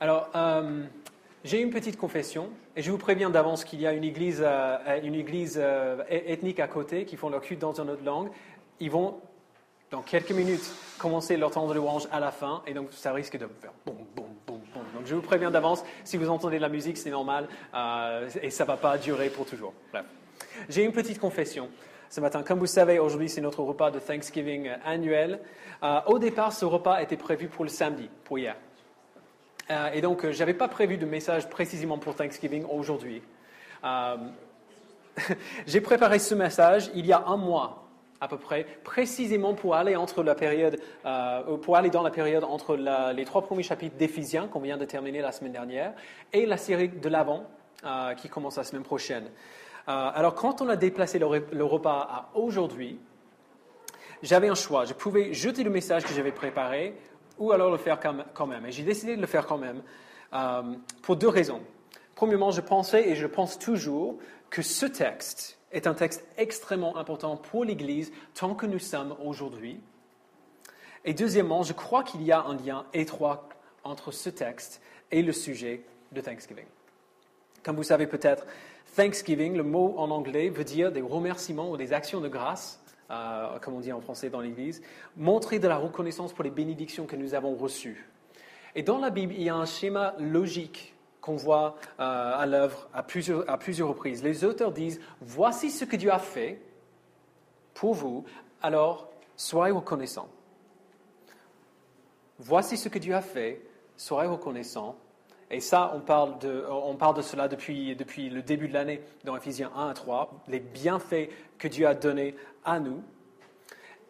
Alors, j'ai une petite confession, et je vous préviens d'avance qu'il y a une église ethnique à côté qui font leur culte dans une autre langue. Ils vont, dans quelques minutes, commencer leur temps de louange à la fin, et donc ça risque de faire boum, boum, boum, boum. Donc je vous préviens d'avance, si vous entendez de la musique, c'est normal, et ça ne va pas durer pour toujours. Bref. J'ai une petite confession ce matin. Comme vous savez, aujourd'hui, c'est notre repas de Thanksgiving annuel. Au départ, ce repas était prévu pour le samedi, pour hier. Et donc, je n'avais pas prévu de message précisément pour Thanksgiving aujourd'hui. J'ai préparé ce message il y a un mois, à peu près, précisément pour aller dans la période entre les 3 premiers chapitres d'Éphésiens qu'on vient de terminer la semaine dernière et la série de l'Avent qui commence la semaine prochaine. Alors, quand on a déplacé le repas à aujourd'hui, j'avais un choix. Je pouvais jeter le message que j'avais préparé ou alors le faire quand même. Et j'ai décidé de le faire quand même pour 2 raisons. Premièrement, je pensais et je pense toujours que ce texte est un texte extrêmement important pour l'Église tant que nous sommes aujourd'hui. Et deuxièmement, je crois qu'il y a un lien étroit entre ce texte et le sujet de Thanksgiving. Comme vous savez peut-être, Thanksgiving, le mot en anglais, veut dire des remerciements ou des actions de grâce, comme on dit en français dans l'Église, montrer de la reconnaissance pour les bénédictions que nous avons reçues. Et dans la Bible, il y a un schéma logique qu'on voit à l'œuvre à plusieurs reprises. Les auteurs disent « Voici ce que Dieu a fait pour vous, alors soyez reconnaissants. » Voici ce que Dieu a fait, soyez reconnaissants. Et ça, on parle de cela depuis le début de l'année dans Éphésiens 1 à 3, les bienfaits que Dieu a donnés à nous.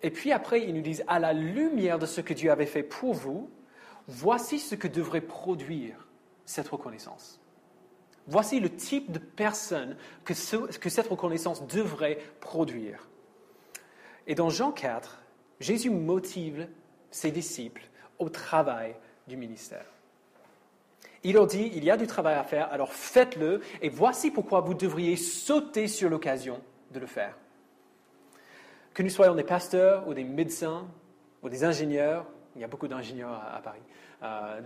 Et puis après, ils nous disent, à la lumière de ce que Dieu avait fait pour vous, voici ce que devrait produire cette reconnaissance. Voici le type de personne que cette reconnaissance devrait produire. Et dans Jean 4, Jésus motive ses disciples au travail du ministère. Il leur dit, il y a du travail à faire, alors faites-le, et voici pourquoi vous devriez sauter sur l'occasion de le faire. Que nous soyons des pasteurs ou des médecins ou des ingénieurs, il y a beaucoup d'ingénieurs à Paris,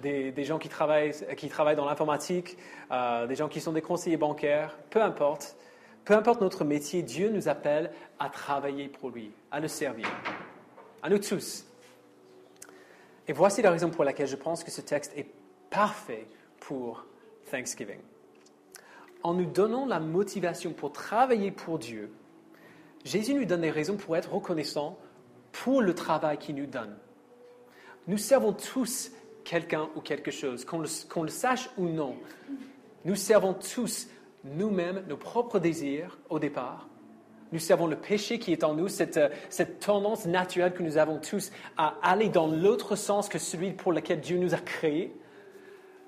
des gens qui travaillent dans l'informatique, des gens qui sont des conseillers bancaires, peu importe notre métier, Dieu nous appelle à travailler pour lui, à le servir, à nous tous. Et voici la raison pour laquelle je pense que ce texte est parfait pour Thanksgiving. En nous donnant la motivation pour travailler pour Dieu, Jésus nous donne des raisons pour être reconnaissants pour le travail qu'il nous donne. Nous servons tous quelqu'un ou quelque chose, qu'on le sache ou non. Nous servons tous nous-mêmes, nos propres désirs au départ. Nous servons le péché qui est en nous, cette tendance naturelle que nous avons tous à aller dans l'autre sens que celui pour lequel Dieu nous a créés.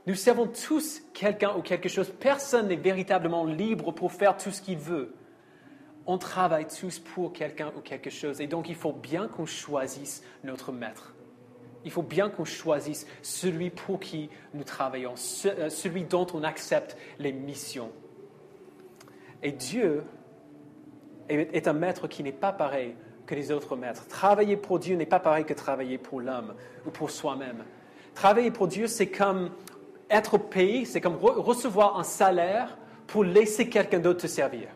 Nous servons tous quelqu'un ou quelque chose. Personne n'est véritablement libre pour faire tout ce qu'il veut. On travaille tous pour quelqu'un ou quelque chose. Et donc, il faut bien qu'on choisisse notre maître. Il faut bien qu'on choisisse celui pour qui nous travaillons, celui dont on accepte les missions. Et Dieu est un maître qui n'est pas pareil que les autres maîtres. Travailler pour Dieu n'est pas pareil que travailler pour l'homme ou pour soi-même. Travailler pour Dieu, c'est comme être payé, c'est comme recevoir un salaire pour laisser quelqu'un d'autre te servir.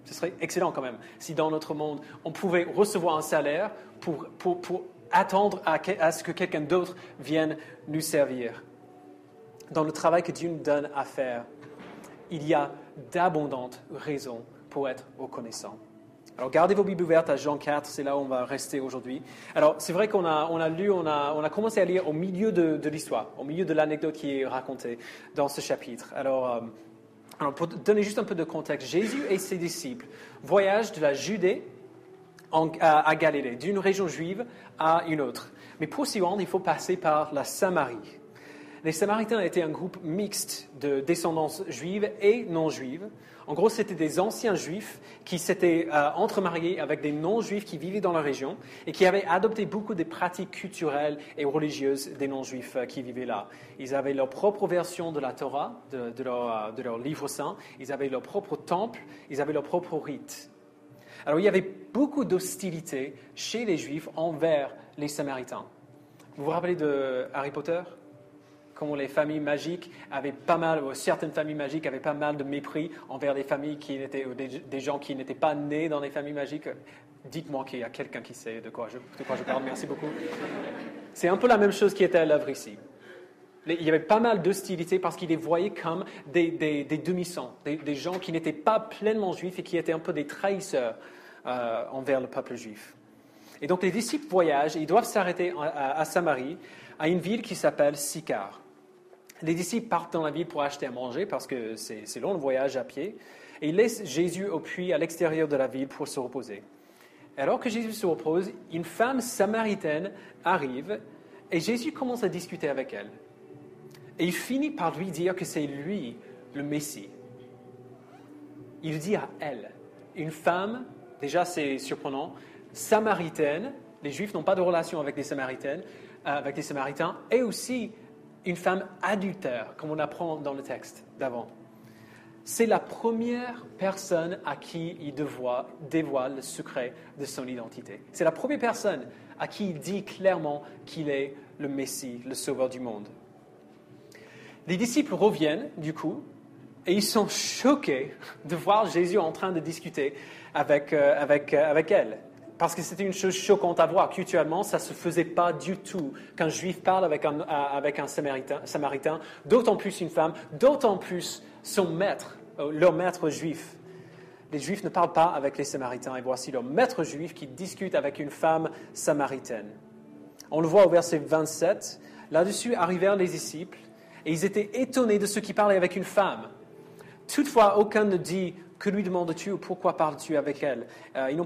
Ce serait excellent quand même si dans notre monde, on pouvait recevoir un salaire pour attendre à ce que quelqu'un d'autre vienne nous servir. Dans le travail que Dieu nous donne à faire, il y a d'abondantes raisons pour être reconnaissant. Alors, gardez vos Bibles ouvertes à Jean 4, c'est là où on va rester aujourd'hui. Alors, c'est vrai qu'on a commencé à lire au milieu de l'histoire, au milieu de l'anecdote qui est racontée dans ce chapitre. Alors, pour donner juste un peu de contexte, Jésus et ses disciples voyagent de la Judée à Galilée, d'une région juive à une autre. Mais pour s'y rendre, il faut passer par la Samarie. Les Samaritains étaient un groupe mixte de descendance juive et non juive. En gros, c'était des anciens juifs qui s'étaient entremariés avec des non-juifs qui vivaient dans la région et qui avaient adopté beaucoup des pratiques culturelles et religieuses des non-juifs qui vivaient là. Ils avaient leur propre version de la Torah, de leur livre saint. Ils avaient leur propre temple. Ils avaient leur propre rite. Alors, il y avait beaucoup d'hostilité chez les Juifs envers les Samaritains. Vous vous rappelez de Harry Potter ? comment les familles magiques avaient pas mal, ou certaines familles magiques avaient pas mal de mépris envers des familles qui étaient, ou des gens qui n'étaient pas nés dans des familles magiques. Dites-moi qu'il y a quelqu'un qui sait de quoi je parle. Merci beaucoup. C'est un peu la même chose qui était à l'œuvre ici. Il y avait pas mal d'hostilité parce qu'ils les voyaient comme des demi-sangs, des gens qui n'étaient pas pleinement juifs et qui étaient un peu des trahisseurs envers le peuple juif. Et donc les disciples voyagent et ils doivent s'arrêter à Samarie, à une ville qui s'appelle Sychar. Les disciples partent dans la ville pour acheter à manger parce que c'est long le voyage à pied. Et ils laissent Jésus au puits à l'extérieur de la ville pour se reposer. Alors que Jésus se repose, une femme samaritaine arrive et Jésus commence à discuter avec elle. Et il finit par lui dire que c'est lui le Messie. Il dit à elle, une femme, déjà c'est surprenant, samaritaine, les Juifs n'ont pas de relation avec les Samaritains, et aussi une femme adultère, comme on apprend dans le texte d'avant. C'est la première personne à qui il dévoile le secret de son identité. C'est la première personne à qui il dit clairement qu'il est le Messie, le Sauveur du monde. Les disciples reviennent, du coup, et ils sont choqués de voir Jésus en train de discuter avec elle. Parce que c'était une chose choquante à voir. Culturellement, ça ne se faisait pas du tout qu'un Juif parle avec un Samaritain, d'autant plus une femme, d'autant plus son maître, leur maître juif. Les Juifs ne parlent pas avec les Samaritains, et voici leur maître juif qui discute avec une femme samaritaine. On le voit au verset 27. Là-dessus arrivèrent les disciples, et ils étaient étonnés de ceux qui parlaient avec une femme. Toutefois, aucun ne dit « Que lui demandes-tu ou pourquoi parles-tu avec elle ?» Ils n'ont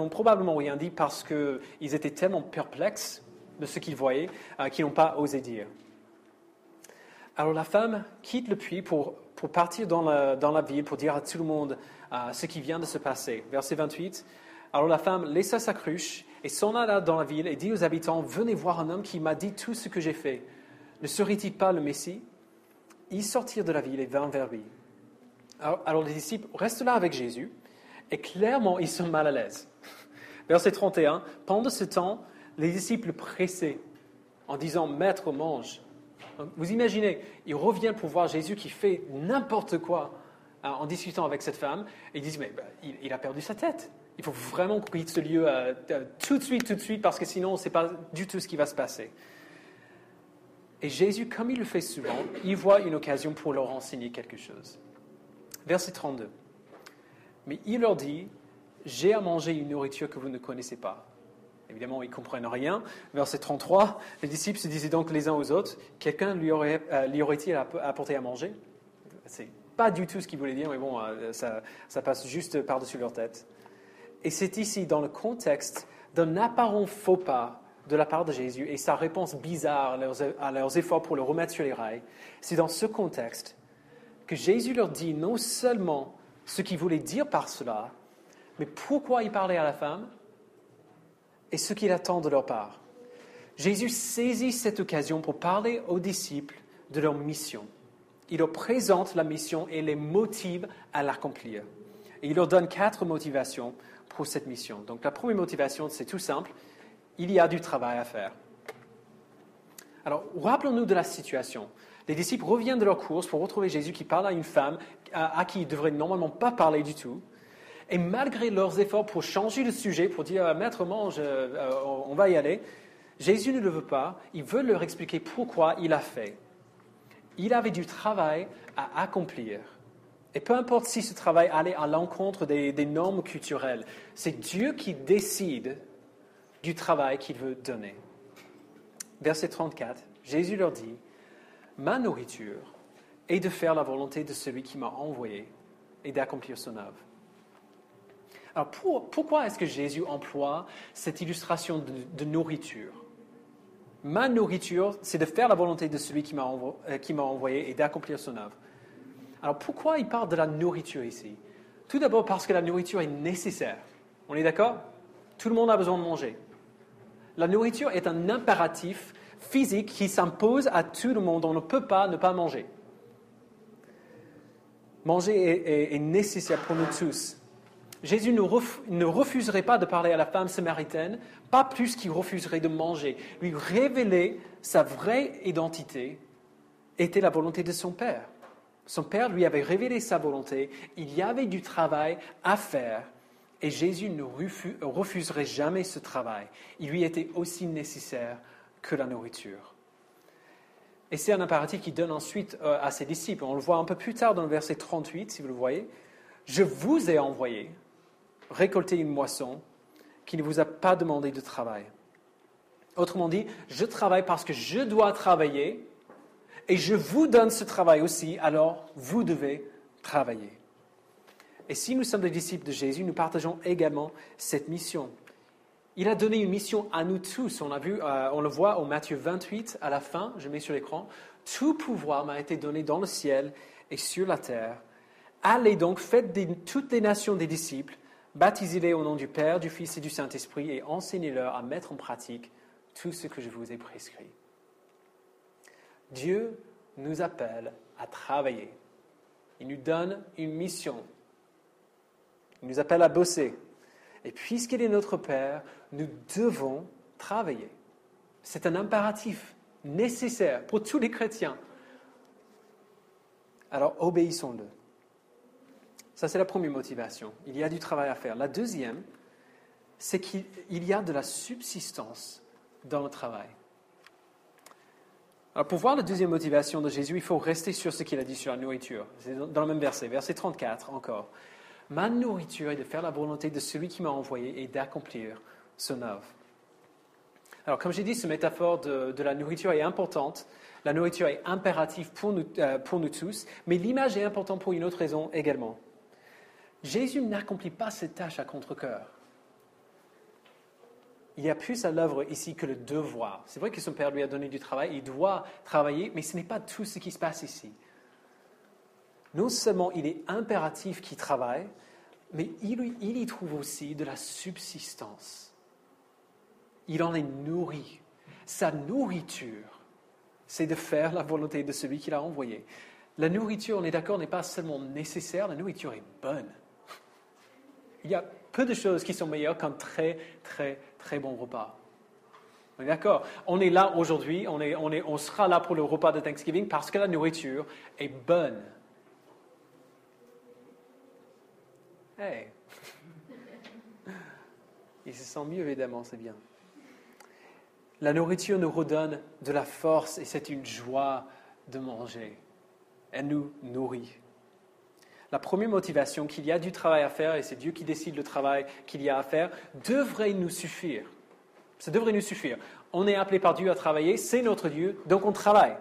probablement rien dit parce qu'ils étaient tellement perplexes de ce qu'ils voyaient qu'ils n'ont pas osé dire. Alors la femme quitte le puits pour partir dans la ville, pour dire à tout le monde ce qui vient de se passer. Verset 28. Alors la femme laissa sa cruche et s'en alla dans la ville et dit aux habitants « Venez voir un homme qui m'a dit tout ce que j'ai fait. Ne serait-il pas le Messie ?» Ils sortirent de la ville et vinrent vers lui. Alors les disciples restent là avec Jésus et clairement ils sont mal à l'aise. Verset 31, pendant ce temps, les disciples pressaient en disant « Maître, mange ». Vous imaginez, ils reviennent pour voir Jésus qui fait n'importe quoi en discutant avec cette femme et ils disent « Mais il a perdu sa tête. Il faut vraiment qu'on quitte ce lieu tout de suite parce que sinon on ne sait pas du tout ce qui va se passer. » Et Jésus, comme il le fait souvent, il voit une occasion pour leur enseigner quelque chose. Verset 32. Mais il leur dit, « J'ai à manger une nourriture que vous ne connaissez pas. » Évidemment, ils ne comprennent rien. Verset 33, les disciples se disaient donc les uns aux autres, « Quelqu'un lui aurait-il apporté à manger ?» C'est pas du tout ce qu'il voulait dire, mais bon, ça passe juste par-dessus leur tête. Et c'est ici, dans le contexte d'un apparent faux pas de la part de Jésus et sa réponse bizarre à leurs efforts pour le remettre sur les rails, c'est dans ce contexte que Jésus leur dit non seulement ce qu'il voulait dire par cela, mais pourquoi il parlait à la femme et ce qu'il attend de leur part. Jésus saisit cette occasion pour parler aux disciples de leur mission. Il leur présente la mission et les motive à l'accomplir. Et il leur donne 4 motivations pour cette mission. Donc la première motivation, c'est tout simple, il y a du travail à faire. Alors, rappelons-nous de la situation. Les disciples reviennent de leur course pour retrouver Jésus qui parle à une femme à qui il ne devrait normalement pas parler du tout. Et malgré leurs efforts pour changer le sujet, pour dire « Maître, mange, on va y aller », Jésus ne le veut pas. Il veut leur expliquer pourquoi il a fait. Il avait du travail à accomplir. Et peu importe si ce travail allait à l'encontre des normes culturelles, c'est Dieu qui décide du travail qu'il veut donner. Verset 34, Jésus leur dit, « Ma nourriture est de faire la volonté de celui qui m'a envoyé et d'accomplir son œuvre. » Alors pourquoi est-ce que Jésus emploie cette illustration de nourriture? Ma nourriture, c'est de faire la volonté de celui qui m'a envoyé et d'accomplir son œuvre. Alors pourquoi il parle de la nourriture ici? Tout d'abord parce que la nourriture est nécessaire. On est d'accord? Tout le monde a besoin de manger. La nourriture est un impératif physique qui s'impose à tout le monde. On ne peut pas ne pas manger. Manger est nécessaire pour nous tous. Jésus ne refuserait pas de parler à la femme samaritaine, pas plus qu'il refuserait de manger. Lui révéler sa vraie identité était la volonté de son Père. Son Père lui avait révélé sa volonté, il y avait du travail à faire, et Jésus ne refuserait jamais ce travail. Il lui était aussi nécessaire que la nourriture. Et c'est un impératif qu'il donne ensuite à ses disciples. On le voit un peu plus tard dans le verset 38, si vous le voyez. « Je vous ai envoyé récolter une moisson qui ne vous a pas demandé de travail. » Autrement dit, je travaille parce que je dois travailler et je vous donne ce travail aussi, alors vous devez travailler. Et si nous sommes des disciples de Jésus, nous partageons également cette mission. Il a donné une mission à nous tous. On le voit au Matthieu 28 à la fin, je mets sur l'écran. « Tout pouvoir m'a été donné dans le ciel et sur la terre. Allez donc, faites de toutes les nations des disciples, baptisez-les au nom du Père, du Fils et du Saint-Esprit et enseignez-leur à mettre en pratique tout ce que je vous ai prescrit. » Dieu nous appelle à travailler. Il nous donne une mission. Il nous appelle à bosser. Et puisqu'il est notre Père, nous devons travailler. C'est un impératif nécessaire pour tous les chrétiens. Alors, obéissons-le. Ça, c'est la première motivation. Il y a du travail à faire. La deuxième, c'est qu'il y a de la subsistance dans le travail. Alors, pour voir la deuxième motivation de Jésus, il faut rester sur ce qu'il a dit sur la nourriture. C'est dans le même verset, verset 34 encore. « Ma nourriture est de faire la volonté de celui qui m'a envoyé et d'accomplir son œuvre. » Alors, comme j'ai dit, cette métaphore de la nourriture est importante. La nourriture est impérative pour nous tous, mais l'image est importante pour une autre raison également. Jésus n'accomplit pas cette tâche à contre-cœur. Il y a plus à l'œuvre ici que le devoir. C'est vrai que son Père lui a donné du travail, il doit travailler, mais ce n'est pas tout ce qui se passe ici. Non seulement il est impératif qu'il travaille, mais il y trouve aussi de la subsistance. Il en est nourri. Sa nourriture, c'est de faire la volonté de celui qui l'a envoyé. La nourriture, on est d'accord, n'est pas seulement nécessaire, la nourriture est bonne. Il y a peu de choses qui sont meilleures qu'un très, très, très bon repas. On est d'accord? On est là aujourd'hui, on sera là pour le repas de Thanksgiving parce que la nourriture est bonne. Hey! Il se sent mieux, évidemment, c'est bien. La nourriture nous redonne de la force et c'est une joie de manger. Elle nous nourrit. La première motivation, qu'il y a du travail à faire, et c'est Dieu qui décide le travail qu'il y a à faire, devrait nous suffire. Ça devrait nous suffire. On est appelé par Dieu à travailler, c'est notre Dieu, donc on travaille.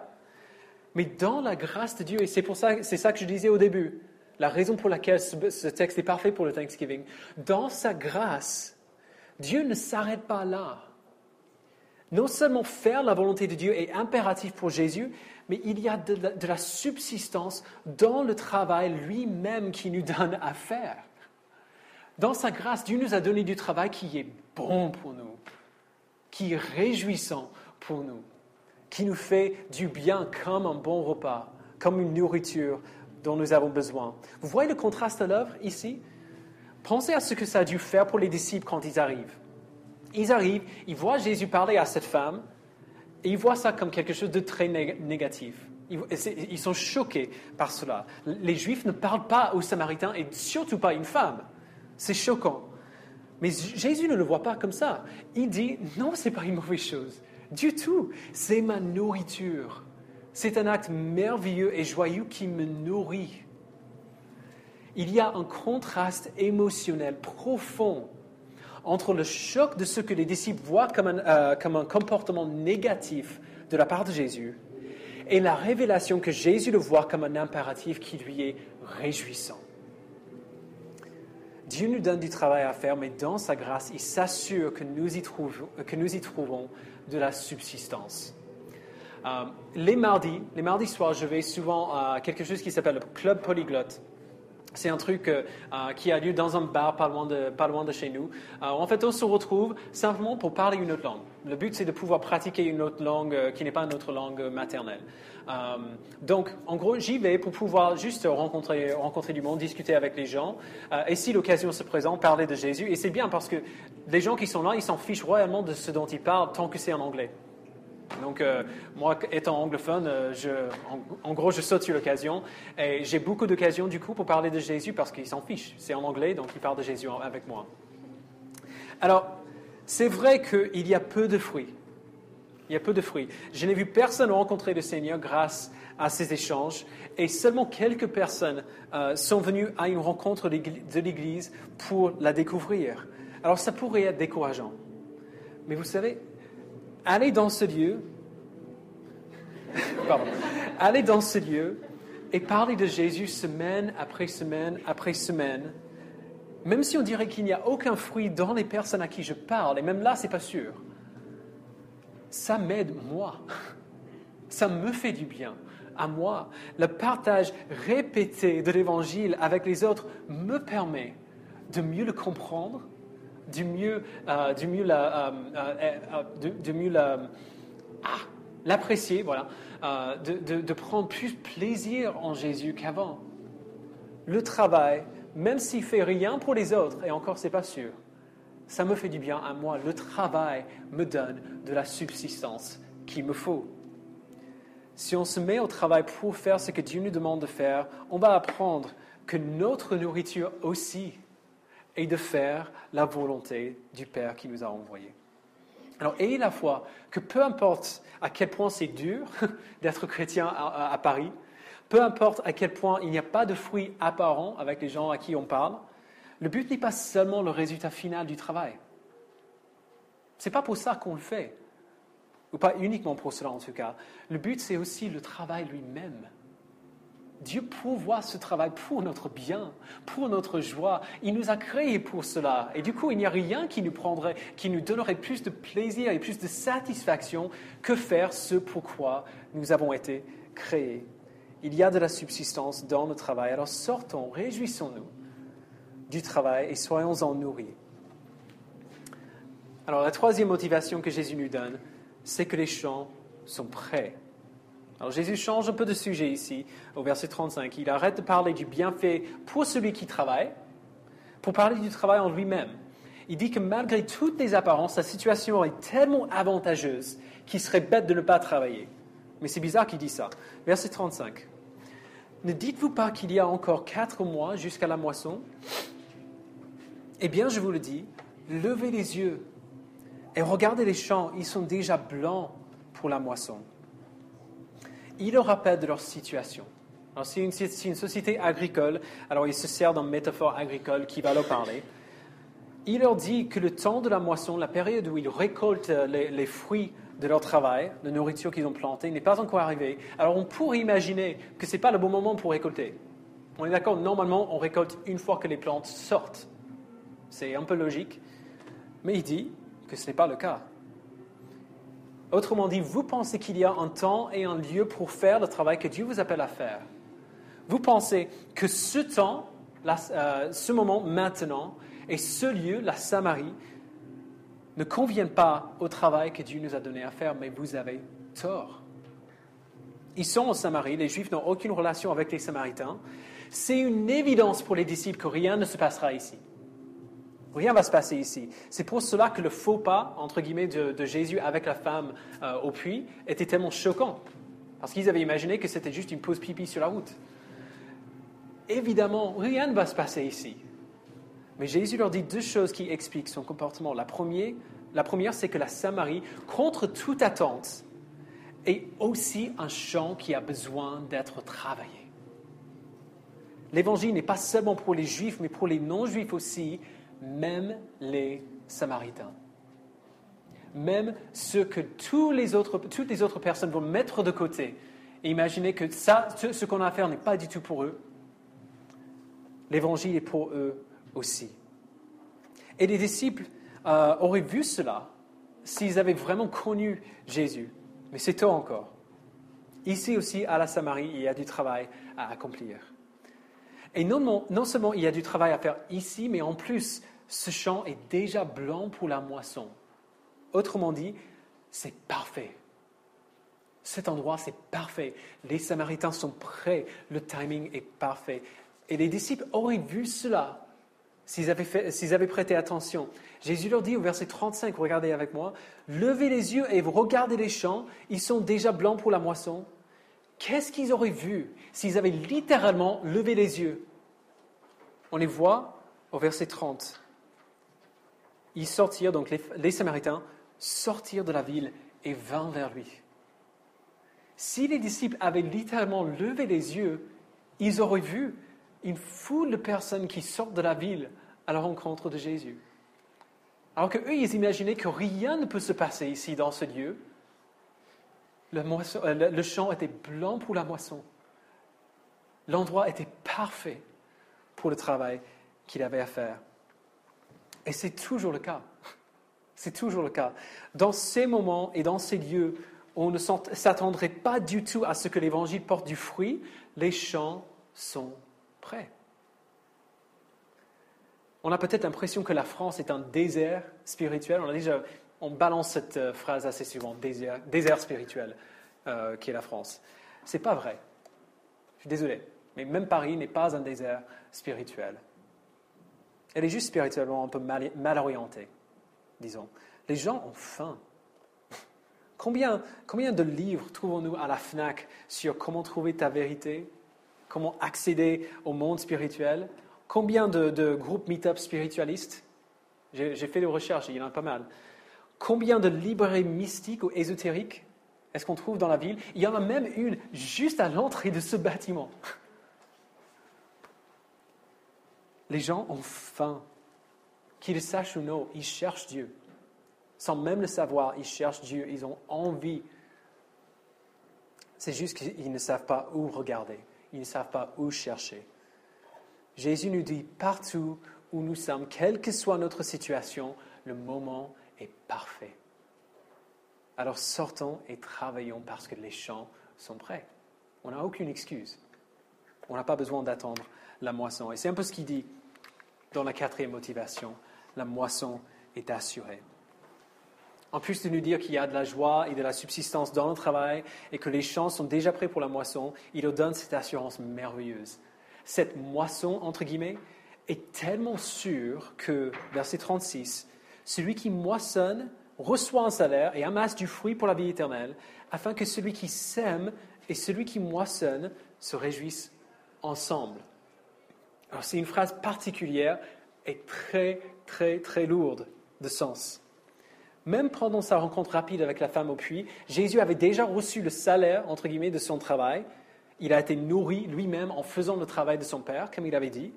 Mais dans la grâce de Dieu, et c'est ça que je disais au début, la raison pour laquelle ce texte est parfait pour le Thanksgiving, dans sa grâce, Dieu ne s'arrête pas là. Non seulement faire la volonté de Dieu est impératif pour Jésus, mais il y a de la subsistance dans le travail lui-même qu'il nous donne à faire. Dans sa grâce, Dieu nous a donné du travail qui est bon pour nous, qui est réjouissant pour nous, qui nous fait du bien comme un bon repas, comme une nourriture dont nous avons besoin. Vous voyez le contraste à l'œuvre ici? Pensez à ce que ça a dû faire pour les disciples quand ils arrivent. Ils arrivent, ils voient Jésus parler à cette femme, et ils voient ça comme quelque chose de très négatif. Ils sont choqués par cela. Les Juifs ne parlent pas aux Samaritains, et surtout pas à une femme. C'est choquant. Mais Jésus ne le voit pas comme ça. Il dit, non, ce n'est pas une mauvaise chose. Du tout. C'est ma nourriture. C'est un acte merveilleux et joyeux qui me nourrit. Il y a un contraste émotionnel profond entre le choc de ce que les disciples voient comme un comportement négatif de la part de Jésus et la révélation que Jésus le voit comme un impératif qui lui est réjouissant. Dieu nous donne du travail à faire, mais dans sa grâce, il s'assure que nous y trouvons de la subsistance. Les mardis soirs, je vais souvent à quelque chose qui s'appelle le Club Polyglotte. C'est un truc qui a lieu dans un bar pas loin de chez nous. En fait, on se retrouve simplement pour parler une autre langue. Le but, c'est de pouvoir pratiquer une autre langue qui n'est pas notre langue maternelle. Donc, en gros, j'y vais pour pouvoir juste rencontrer du monde, discuter avec les gens. Et si l'occasion se présente, parler de Jésus. Et c'est bien parce que les gens qui sont là, ils s'en fichent royalement de ce dont ils parlent tant que c'est en anglais. Donc, moi, étant anglophone, en gros, je saute sur l'occasion. Et j'ai beaucoup d'occasions, du coup, pour parler de Jésus parce qu'ils s'en fichent. C'est en anglais, donc ils parlent de Jésus avec moi. Alors, c'est vrai qu'il y a peu de fruits. Il y a peu de fruits. Je n'ai vu personne rencontrer le Seigneur grâce à ces échanges. Et seulement quelques personnes sont venues à une rencontre de l'Église pour la découvrir. Alors, ça pourrait être décourageant. Mais vous savez, aller dans ce lieu et parler de Jésus semaine après semaine après semaine, même si on dirait qu'il n'y a aucun fruit dans les personnes à qui je parle, et même là, ce n'est pas sûr, ça m'aide moi. Ça me fait du bien à moi. Le partage répété de l'Évangile avec les autres me permet de mieux le comprendre, de mieux l'apprécier, voilà, de prendre plus plaisir en Jésus qu'avant. Le travail, même s'il fait rien pour les autres, et encore c'est pas sûr, ça me fait du bien à moi. Le travail me donne de la subsistance qu'il me faut. Si on se met au travail pour faire ce que Dieu nous demande de faire, on va apprendre que notre nourriture aussi est de faire la volonté du Père qui nous a envoyés. Alors, ayez la foi que peu importe à quel point c'est dur d'être chrétien à Paris, peu importe à quel point il n'y a pas de fruits apparents avec les gens à qui on parle, le but n'est pas seulement le résultat final du travail. Ce n'est pas pour ça qu'on le fait, ou pas uniquement pour cela en tout cas. Le but, c'est aussi le travail lui-même. Dieu pourvoit ce travail pour notre bien, pour notre joie. Il nous a créés pour cela. Et du coup, il n'y a rien qui nous donnerait plus de plaisir et plus de satisfaction que faire ce pourquoi nous avons été créés. Il y a de la subsistance dans le travail. Alors sortons, réjouissons-nous du travail et soyons-en nourris. Alors la troisième motivation que Jésus nous donne, c'est que les champs sont prêts. Alors Jésus change un peu de sujet ici, au verset 35. Il arrête de parler du bienfait pour celui qui travaille, pour parler du travail en lui-même. Il dit que malgré toutes les apparences, sa situation est tellement avantageuse qu'il serait bête de ne pas travailler. Mais c'est bizarre qu'il dit ça. Verset 35. Ne dites-vous pas qu'il y a encore 4 mois jusqu'à la moisson ? Eh bien, je vous le dis, levez les yeux et regardez les champs, ils sont déjà blancs pour la moisson. Il leur rappelle de leur situation. Alors, c'est une société agricole, alors il se sert d'une métaphore agricole qui va leur parler. Il leur dit que le temps de la moisson, la période où ils récoltent les fruits de leur travail, de nourriture qu'ils ont plantée, n'est pas encore arrivé. Alors on pourrait imaginer que ce n'est pas le bon moment pour récolter. On est d'accord, normalement on récolte une fois que les plantes sortent. C'est un peu logique, mais il dit que ce n'est pas le cas. Autrement dit, vous pensez qu'il y a un temps et un lieu pour faire le travail que Dieu vous appelle à faire. Vous pensez que ce temps, ce moment maintenant, et ce lieu, la Samarie, ne conviennent pas au travail que Dieu nous a donné à faire, mais vous avez tort. Ils sont en Samarie, les Juifs n'ont aucune relation avec les Samaritains. C'est une évidence pour les disciples que rien ne se passera ici. Rien ne va se passer ici. C'est pour cela que le faux pas, entre guillemets, de Jésus avec la femme au puits était tellement choquant. Parce qu'ils avaient imaginé que c'était juste une pause pipi sur la route. Évidemment, rien ne va se passer ici. Mais Jésus leur dit 2 choses qui expliquent son comportement. La première, c'est que la Samarie, contre toute attente, est aussi un champ qui a besoin d'être travaillé. L'Évangile n'est pas seulement pour les Juifs, mais pour les non-Juifs aussi, même les Samaritains. Même ceux que toutes les autres personnes vont mettre de côté et imaginer que ce qu'on a à faire n'est pas du tout pour eux. L'Évangile est pour eux aussi. Et les disciples auraient vu cela s'ils avaient vraiment connu Jésus. Mais c'est tôt encore. Ici aussi, à la Samarie, il y a du travail à accomplir. Et non seulement il y a du travail à faire ici, mais en plus, ce champ est déjà blanc pour la moisson. Autrement dit, c'est parfait. Cet endroit, c'est parfait. Les Samaritains sont prêts. Le timing est parfait. Et les disciples auraient vu cela s'ils avaient prêté attention. Jésus leur dit au verset 35, regardez avec moi, « Levez les yeux et regardez les champs, ils sont déjà blancs pour la moisson. » Qu'est-ce qu'ils auraient vu s'ils avaient littéralement levé les yeux? On les voit au verset 30. Ils sortirent, donc les Samaritains, sortirent de la ville et vinrent vers lui. Si les disciples avaient littéralement levé les yeux, ils auraient vu une foule de personnes qui sortent de la ville à la rencontre de Jésus. Alors qu'eux, ils imaginaient que rien ne peut se passer ici dans ce lieu. Le champ était blanc pour la moisson. L'endroit était parfait pour le travail qu'il avait à faire. Et c'est toujours le cas. C'est toujours le cas. Dans ces moments et dans ces lieux où on ne s'attendrait pas du tout à ce que l'Évangile porte du fruit, les champs sont prêts. On a peut-être l'impression que la France est un désert spirituel. On balance cette phrase assez souvent, désert spirituel, qui est la France. Ce n'est pas vrai. Je suis désolé, mais même Paris n'est pas un désert spirituel. Elle est juste spirituellement un peu mal orientée, disons. Les gens ont faim. Combien de livres trouvons-nous à la FNAC sur comment trouver ta vérité, comment accéder au monde spirituel? Combien de groupes meet-up spiritualistes? J'ai fait des recherches, il y en a pas mal. Combien de librairies mystiques ou ésotériques est-ce qu'on trouve dans la ville? Il y en a même une juste à l'entrée de ce bâtiment. Les gens ont faim. Qu'ils le sachent ou non, ils cherchent Dieu. Sans même le savoir, ils cherchent Dieu, ils ont envie. C'est juste qu'ils ne savent pas où regarder, ils ne savent pas où chercher. Jésus nous dit, partout où nous sommes, quelle que soit notre situation, le moment est parfait. Alors sortons et travaillons parce que les champs sont prêts. On n'a aucune excuse. On n'a pas besoin d'attendre la moisson. Et c'est un peu ce qu'il dit dans la 4e motivation. La moisson est assurée. En plus de nous dire qu'il y a de la joie et de la subsistance dans le travail et que les champs sont déjà prêts pour la moisson, il nous donne cette assurance merveilleuse. Cette moisson, entre guillemets, est tellement sûre que, verset 36, « Celui qui moissonne reçoit un salaire et amasse du fruit pour la vie éternelle, afin que celui qui sème et celui qui moissonne se réjouissent ensemble. » Alors c'est une phrase particulière et très, très, très lourde de sens. Même pendant sa rencontre rapide avec la femme au puits, Jésus avait déjà reçu le salaire, entre guillemets, de son travail. Il a été nourri lui-même en faisant le travail de son Père, comme il avait dit.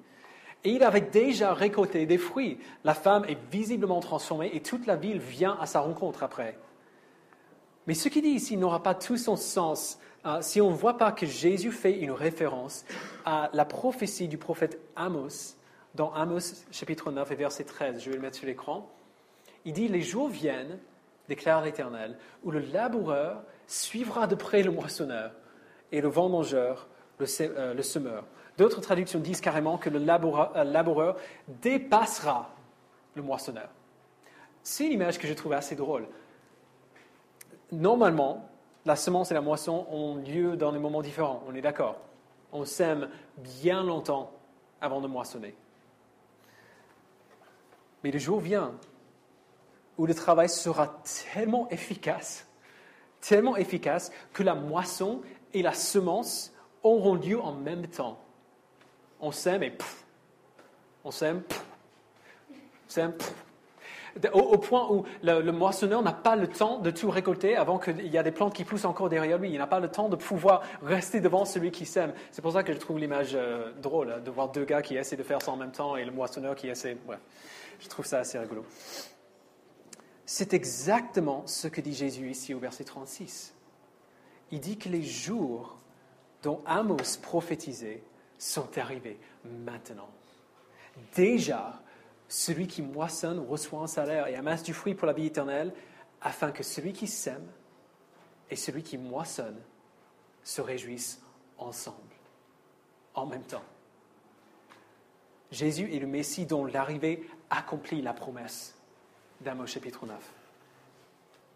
Et il avait déjà récolté des fruits. La femme est visiblement transformée et toute la ville vient à sa rencontre après. Mais ce qu'il dit ici n'aura pas tout son sens si on ne voit pas que Jésus fait une référence à la prophétie du prophète Amos, dans Amos chapitre 9 et verset 13. Je vais le mettre sur l'écran. Il dit « Les jours viennent, déclare l'Éternel, où le laboureur suivra de près le moissonneur et le vendangeur le semeur. » D'autres traductions disent carrément que le laboureur dépassera le moissonneur. C'est une image que je trouve assez drôle. Normalement, la semence et la moisson ont lieu dans des moments différents, on est d'accord. On sème bien longtemps avant de moissonner. Mais le jour vient où le travail sera tellement efficace que la moisson et la semence auront lieu en même temps. On sème et pff, on sème, pff, sème, pff. Au point où le moissonneur n'a pas le temps de tout récolter avant qu'il y a des plantes qui poussent encore derrière lui. Il n'a pas le temps de pouvoir rester devant celui qui sème. C'est pour ça que je trouve l'image drôle, de voir deux gars qui essaient de faire ça en même temps et le moissonneur qui essaie... Ouais, je trouve ça assez rigolo. C'est exactement ce que dit Jésus ici au verset 36. Il dit que les jours dont Amos prophétisait sont arrivés maintenant. Déjà, celui qui moissonne reçoit un salaire et amasse du fruit pour la vie éternelle, afin que celui qui sème et celui qui moissonne se réjouissent ensemble, en même temps. Jésus est le Messie dont l'arrivée accomplit la promesse d'Amos chapitre 9.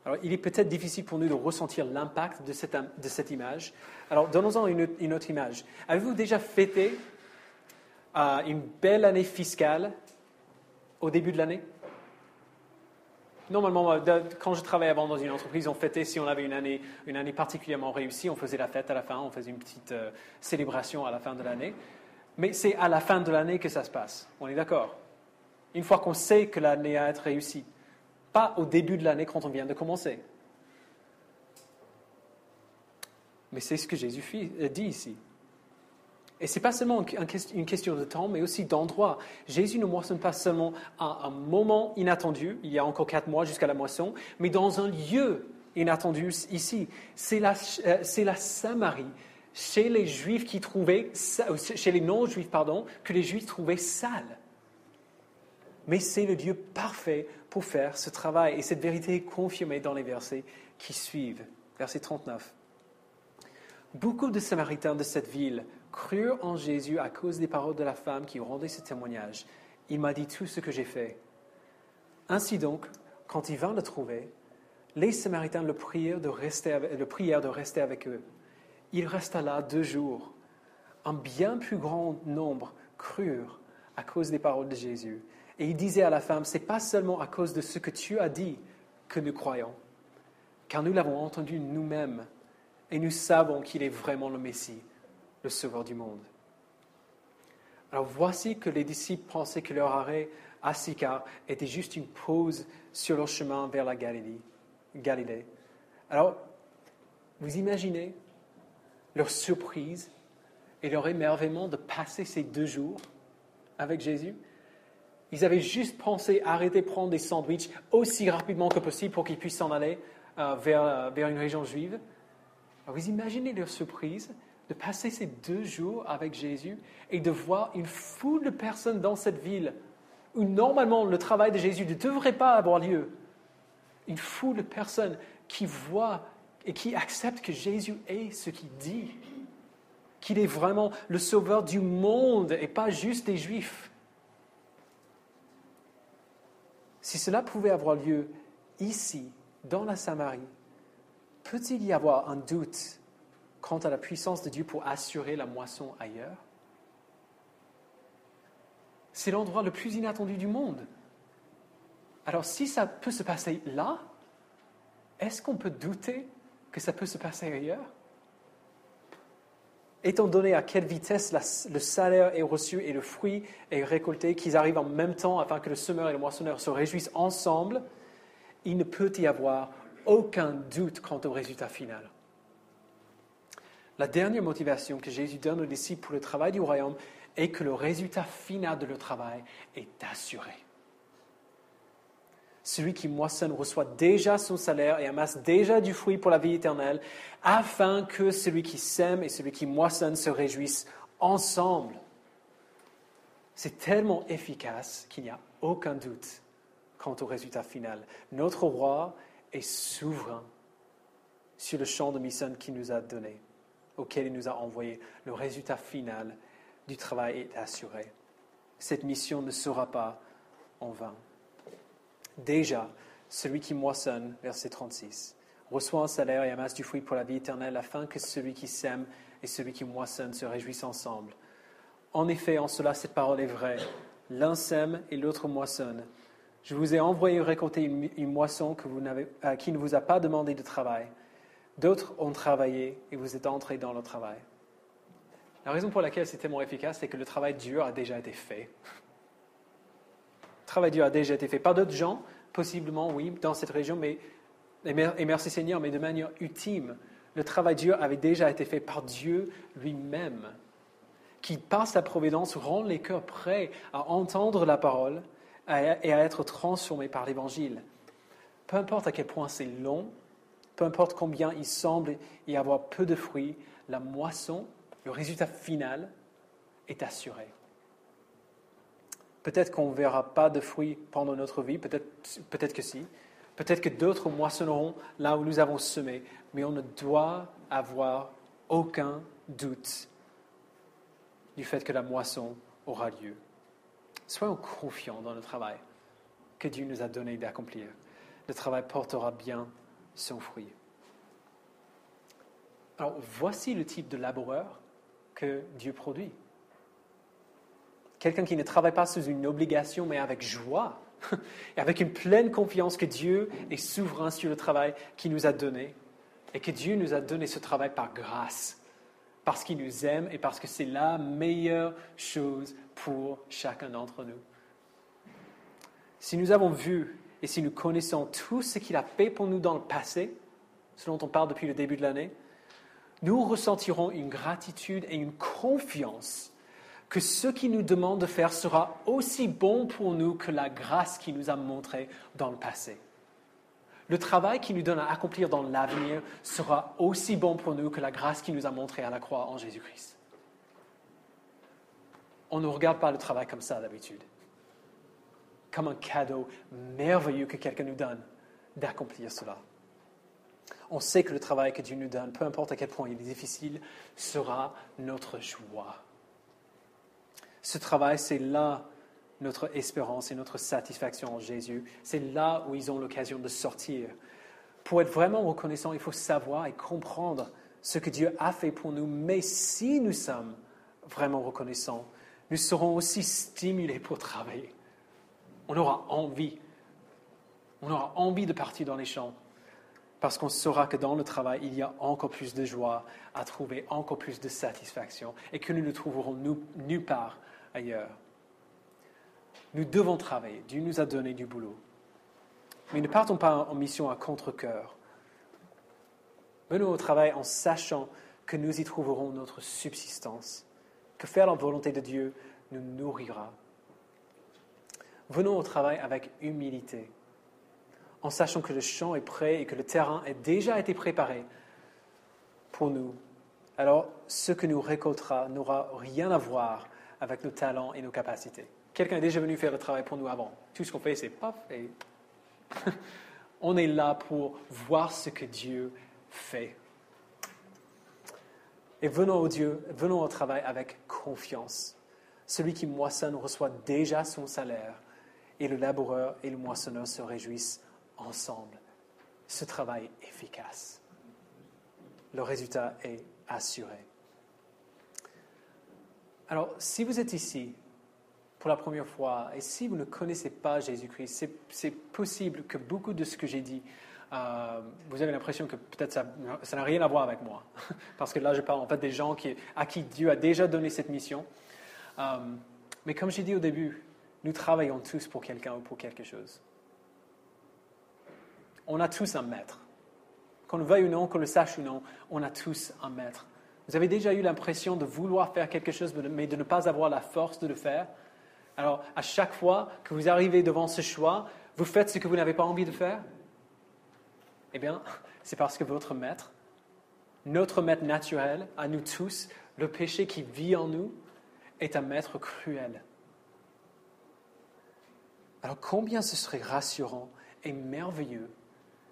Alors, il est peut-être difficile pour nous de ressentir l'impact de cette image. Alors, donnons-en une autre image. Avez-vous déjà fêté une belle année fiscale au début de l'année? Normalement, quand je travaillais avant dans une entreprise, on fêtait, si on avait une année particulièrement réussie, on faisait la fête à la fin, on faisait une petite célébration à la fin de l'année. Mais c'est à la fin de l'année que ça se passe. On est d'accord? Une fois qu'on sait que l'année a été réussie. Pas au début de l'année quand on vient de commencer. Mais c'est ce que Jésus dit ici. Et ce n'est pas seulement une question de temps, mais aussi d'endroit. Jésus ne moissonne pas seulement à un moment inattendu, il y a encore 4 mois jusqu'à la moisson, mais dans un lieu inattendu ici. C'est la Samarie, chez les Juifs chez les non-Juifs, que les Juifs trouvaient sale. Mais c'est le Dieu parfait pour faire ce travail. Et cette vérité est confirmée dans les versets qui suivent. Verset 39. Beaucoup de Samaritains de cette ville crurent en Jésus à cause des paroles de la femme qui rendait ce témoignage. Il m'a dit tout ce que j'ai fait. Ainsi donc, quand il vint le trouver, les Samaritains le prièrent de rester avec eux. Il resta là 2 jours. Un bien plus grand nombre crurent à cause des paroles de Jésus. Et il disait à la femme, ce n'est pas seulement à cause de ce que tu as dit que nous croyons, car nous l'avons entendu nous-mêmes, et nous savons qu'il est vraiment le Messie, le Sauveur du monde. Alors voici que les disciples pensaient que leur arrêt à Sychar était juste une pause sur leur chemin vers la Galilée. Alors, vous imaginez leur surprise et leur émerveillement de passer ces 2 jours avec Jésus? Ils avaient juste pensé arrêter de prendre des sandwichs aussi rapidement que possible pour qu'ils puissent s'en aller vers une région juive. Alors, vous imaginez leur surprise de passer ces 2 jours avec Jésus et de voir une foule de personnes dans cette ville où normalement le travail de Jésus ne devrait pas avoir lieu. Une foule de personnes qui voient et qui acceptent que Jésus est ce qu'il dit, qu'il est vraiment le sauveur du monde et pas juste des Juifs. Si cela pouvait avoir lieu ici, dans la Samarie, peut-il y avoir un doute quant à la puissance de Dieu pour assurer la moisson ailleurs? C'est l'endroit le plus inattendu du monde. Alors si ça peut se passer là, est-ce qu'on peut douter que ça peut se passer ailleurs? Étant donné à quelle vitesse le salaire est reçu et le fruit est récolté, qu'ils arrivent en même temps afin que le semeur et le moissonneur se réjouissent ensemble, il ne peut y avoir aucun doute quant au résultat final. La dernière motivation que Jésus donne aux disciples pour le travail du royaume est que le résultat final de leur travail est assuré. Celui qui moissonne reçoit déjà son salaire et amasse déjà du fruit pour la vie éternelle, afin que celui qui sème et celui qui moissonne se réjouissent ensemble. C'est tellement efficace qu'il n'y a aucun doute quant au résultat final. Notre roi est souverain sur le champ de mission qu'il nous a donné, auquel il nous a envoyé. Le résultat final du travail est assuré. Cette mission ne sera pas en vain. Déjà, celui qui moissonne, verset 36, reçoit un salaire et amasse du fruit pour la vie éternelle, afin que celui qui sème et celui qui moissonne se réjouissent ensemble. En effet, en cela, cette parole est vraie. L'un sème et l'autre moissonne. Je vous ai envoyé récolter une moisson qui ne vous a pas demandé de travail. D'autres ont travaillé et vous êtes entrés dans le travail. La raison pour laquelle c'est tellement efficace, c'est que le travail dur a déjà été fait. Le travail dur a déjà été fait par d'autres gens, possiblement, oui, dans cette région, et merci Seigneur, mais de manière ultime. Le travail dur avait déjà été fait par Dieu lui-même, qui, par sa providence, rend les cœurs prêts à entendre la parole et à être transformés par l'Évangile. Peu importe à quel point c'est long, peu importe combien il semble y avoir peu de fruits, la moisson, le résultat final, est assuré. Peut-être qu'on ne verra pas de fruits pendant notre vie, peut-être que si. Peut-être que d'autres moissonneront là où nous avons semé, mais on ne doit avoir aucun doute du fait que la moisson aura lieu. Soyons confiants dans le travail que Dieu nous a donné d'accomplir. Le travail portera bien son fruit. Alors, voici le type de laboureur que Dieu produit. Quelqu'un qui ne travaille pas sous une obligation, mais avec joie et avec une pleine confiance que Dieu est souverain sur le travail qu'il nous a donné et que Dieu nous a donné ce travail par grâce, parce qu'il nous aime et parce que c'est la meilleure chose pour chacun d'entre nous. Si nous avons vu et si nous connaissons tout ce qu'il a fait pour nous dans le passé, ce dont on parle depuis le début de l'année, nous ressentirons une gratitude et une confiance que ce qu'il nous demande de faire sera aussi bon pour nous que la grâce qu'il nous a montrée dans le passé. Le travail qu'il nous donne à accomplir dans l'avenir sera aussi bon pour nous que la grâce qu'il nous a montrée à la croix en Jésus-Christ. On ne regarde pas le travail comme ça d'habitude, comme un cadeau merveilleux que quelqu'un nous donne d'accomplir cela. On sait que le travail que Dieu nous donne, peu importe à quel point il est difficile, sera notre joie. Ce travail, c'est là notre espérance et notre satisfaction en Jésus. C'est là où ils ont l'occasion de sortir. Pour être vraiment reconnaissant, il faut savoir et comprendre ce que Dieu a fait pour nous. Mais si nous sommes vraiment reconnaissants, nous serons aussi stimulés pour travailler. On aura envie de partir dans les champs. Parce qu'on saura que dans le travail, il y a encore plus de joie à trouver, encore plus de satisfaction, et que nous ne trouverons nulle part ailleurs. Nous devons travailler. Dieu nous a donné du boulot. Mais ne partons pas en mission à contre-cœur. Venons au travail en sachant que nous y trouverons notre subsistance, que faire la volonté de Dieu nous nourrira. Venons au travail avec humilité, en sachant que le champ est prêt et que le terrain a déjà été préparé pour nous. Alors, ce que nous récoltera n'aura rien à voir avec nos talents et nos capacités. Quelqu'un est déjà venu faire le travail pour nous avant. Tout ce qu'on fait, c'est paf et on est là pour voir ce que Dieu fait. Et venons au travail avec confiance. Celui qui moissonne reçoit déjà son salaire et le laboureur et le moissonneur se réjouissent ensemble. Ce travail est efficace. Le résultat est assuré. Alors, si vous êtes ici pour la première fois et si vous ne connaissez pas Jésus-Christ, c'est possible que beaucoup de ce que j'ai dit, vous avez l'impression que peut-être ça n'a rien à voir avec moi. Parce que là, je parle en fait des gens à qui Dieu a déjà donné cette mission. Mais comme j'ai dit au début, nous travaillons tous pour quelqu'un ou pour quelque chose. On a tous un maître. Qu'on le veuille ou non, qu'on le sache ou non, on a tous un maître. Vous avez déjà eu l'impression de vouloir faire quelque chose, mais de ne pas avoir la force de le faire? Alors, à chaque fois que vous arrivez devant ce choix, vous faites ce que vous n'avez pas envie de faire? Eh bien, c'est parce que votre maître, notre maître naturel, à nous tous, le péché qui vit en nous, est un maître cruel. Alors, combien ce serait rassurant et merveilleux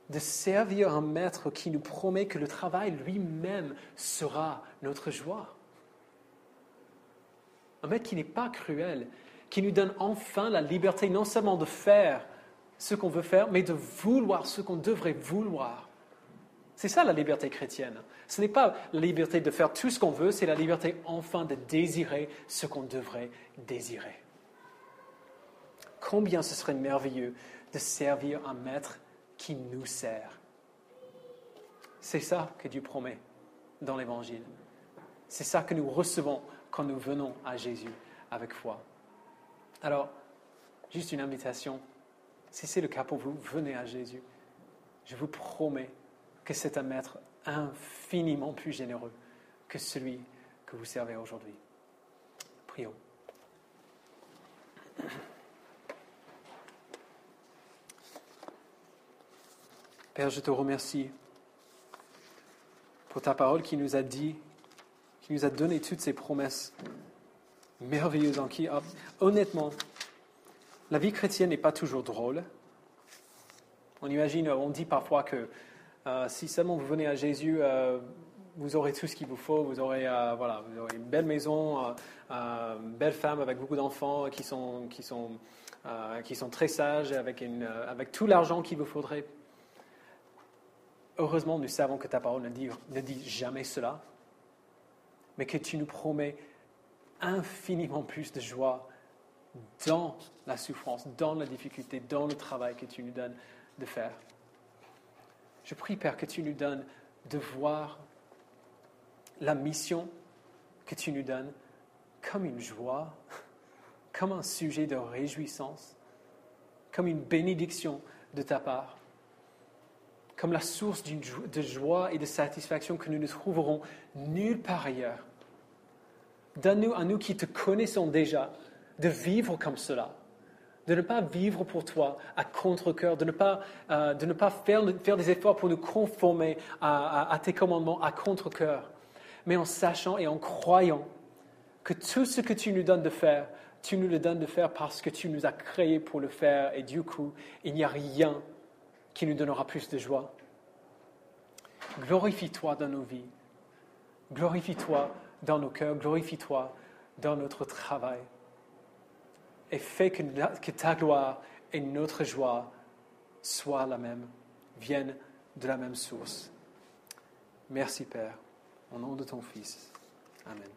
de servir un maître qui nous promet que le travail lui-même sera notre joie. Un maître qui n'est pas cruel, qui nous donne enfin la liberté non seulement de faire ce qu'on veut faire, mais de vouloir ce qu'on devrait vouloir. C'est ça la liberté chrétienne. Ce n'est pas la liberté de faire tout ce qu'on veut, c'est la liberté enfin de désirer ce qu'on devrait désirer. Combien ce serait merveilleux de servir un maître qui nous sert. C'est ça que Dieu promet dans l'Évangile. C'est ça que nous recevons quand nous venons à Jésus avec foi. Alors, juste une invitation. Si c'est le cas pour vous, venez à Jésus. Je vous promets que c'est un maître infiniment plus généreux que celui que vous servez aujourd'hui. Prions. Père, je te remercie pour ta parole qui nous a dit, qui nous a donné toutes ces promesses merveilleuses en qui, honnêtement, la vie chrétienne n'est pas toujours drôle. On imagine, on dit parfois que si seulement vous venez à Jésus, vous aurez tout ce qu'il vous faut, vous aurez une belle maison, une belle femme avec beaucoup d'enfants qui sont très sages, avec tout l'argent qu'il vous faudrait. Heureusement, nous savons que ta parole ne dit jamais cela, mais que tu nous promets infiniment plus de joie dans la souffrance, dans la difficulté, dans le travail que tu nous donnes de faire. Je prie, Père, que tu nous donnes de voir la mission que tu nous donnes comme une joie, comme un sujet de réjouissance, comme une bénédiction de ta part, comme la source de joie et de satisfaction que nous ne trouverons nulle part ailleurs. Donne-nous, à nous qui te connaissons déjà, de vivre comme cela, de ne pas vivre pour toi à contre-cœur, de ne pas faire des efforts pour nous conformer à tes commandements à contre-cœur, mais en sachant et en croyant que tout ce que tu nous donnes de faire, tu nous le donnes de faire parce que tu nous as créés pour le faire, et du coup, il n'y a rien qui nous donnera plus de joie. Glorifie-toi dans nos vies, glorifie-toi dans nos cœurs, glorifie-toi dans notre travail, et fais que ta gloire et notre joie soient la même, viennent de la même source. Merci Père, au nom de ton Fils. Amen.